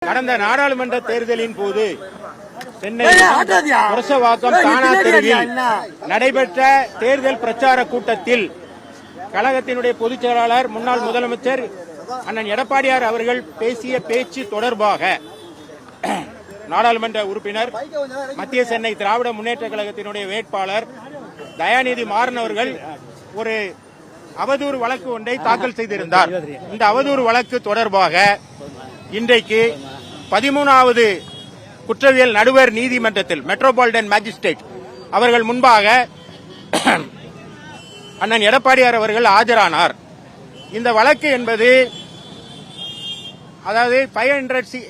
கடந்த நாடாளுமன்ற தேர்தலின் போது சென்னை புரசவாக்கம் தானா தெருவில் நடைபெற்ற தேர்தல் பிரச்சார கூட்டத்தில் கழகத்தினுடைய பொதுச் செயலாளர் முன்னாள் முதலமைச்சர் அண்ணன் எடப்பாடியார் அவர்கள் பேசிய பேச்சு தொடர்பாக நாடாளுமன்ற உறுப்பினர் மத்திய சென்னை திராவிட முன்னேற்ற கழகத்தினுடைய வேட்பாளர் தயாநிதி மாறன் அவர்கள் ஒரு அவதூறு வழக்கு ஒன்றை தாக்கல் செய்திருந்தார். இந்த அவதூறு வழக்கு தொடர்பாக இன்றைக்கு 13வது குற்றவியல் நடுவர் நீதிமன்றத்தில் மெட்ரோபாலிட்டன் மேஜிஸ்ட்ரேட் அவர்கள் முன்பாக அண்ணன் எடப்பாடியார் அவர்கள் ஆஜரானார். இந்த வழக்கு என்பது அதாவது 500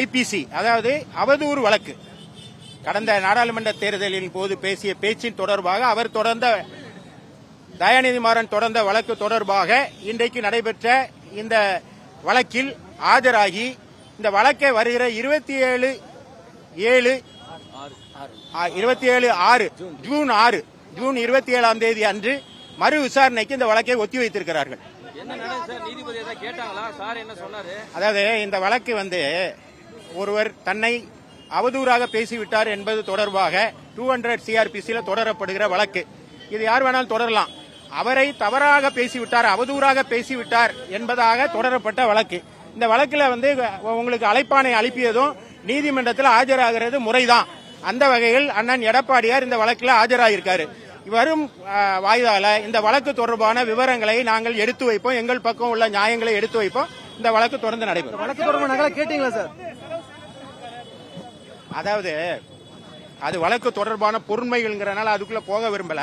IPC அதாவது அவதூறு வழக்கு. கடந்த நாடாளுமன்ற தேர்தலின் போது பேசிய பேச்சின் தொடர்பாக அவர் தொடர்ந்த தயாநிதி மாறன் தொடர்ந்த வழக்கு தொடர்பாக இன்றைக்கு நடைபெற்ற இந்த வழக்கில் ஆஜராகி இந்த வழக்கை வருகிற 27/6 ஜூன் 27ஆம் தேதி அன்று மறு விசாரணைக்கு இந்த வழக்கை ஒத்தி வைத்திருக்கிறார்கள். அதாவது இந்த வழக்கு ஒருவர் தன்னை அவதூறாக பேசிவிட்டார் என்பது தொடர்பாக 200 CRPC தொடரப்படுகிற வழக்கு. இது யார் வேணாலும் தொடரலாம். அவரை தவறாக பேசிவிட்டார், அவதூறாக பேசிவிட்டார் என்பதாக தொடரப்பட்ட வழக்கு. இந்த வழக்கில் உங்களுக்கு அழைப்பானை அனுப்பியதும் நீதிமன்றத்தில் ஆஜராகிறது முறைதான். அந்த வகையில் அண்ணன் எடப்பாடியார் இந்த வழக்கில் ஆஜராகியிருக்காரு. வரும் வாய்தால இந்த வழக்கு தொடர்பான விவரங்களை நாங்கள் எடுத்து வைப்போம். எங்கள் பக்கம் உள்ள நியாயங்களை எடுத்து வைப்போம். இந்த வழக்கு தொடர்ந்து நடைபெறும். வழக்கு தொடர்பான கேட்டீங்களா சார்? அதாவது அது வழக்கு தொடர்பான பொறுமைகள்ங்கிறனால அதுக்குள்ள போக விரும்பல.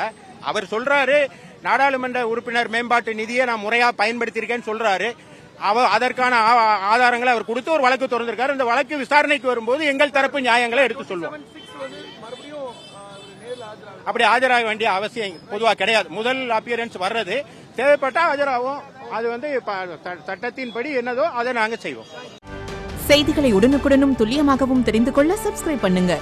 அவர் சொல்றாரு நாடாளுமன்ற உறுப்பினர் மேம்பாட்டு நிதியை நான் முறையா பயன்படுத்தியிருக்கேன்னு சொல்றாரு. அதற்கான ஆதாரங்களை அவர் கொடுத்து ஒரு வழக்கு தொடர்ந்திருக்காரு. இந்த வழக்கு விசாரணைக்கு வரும்போது எங்கள் தரப்பு நியாயங்களை எடுத்து சொல்லுவோம். அப்படி ஆஜராக வேண்டிய அவசியம் பொதுவாக கிடையாது. முதல் அப்பியரன்ஸ் வர்றது தேவைப்பட்டா ஆஜராகும். அது சட்டத்தின்படி என்னதோ அதை நாங்க செய்வோம். செய்திகளை உடனுக்குடனும் துல்லியமாகவும் தெரிந்து கொள்ள சப்ஸ்கிரைப் பண்ணுங்க.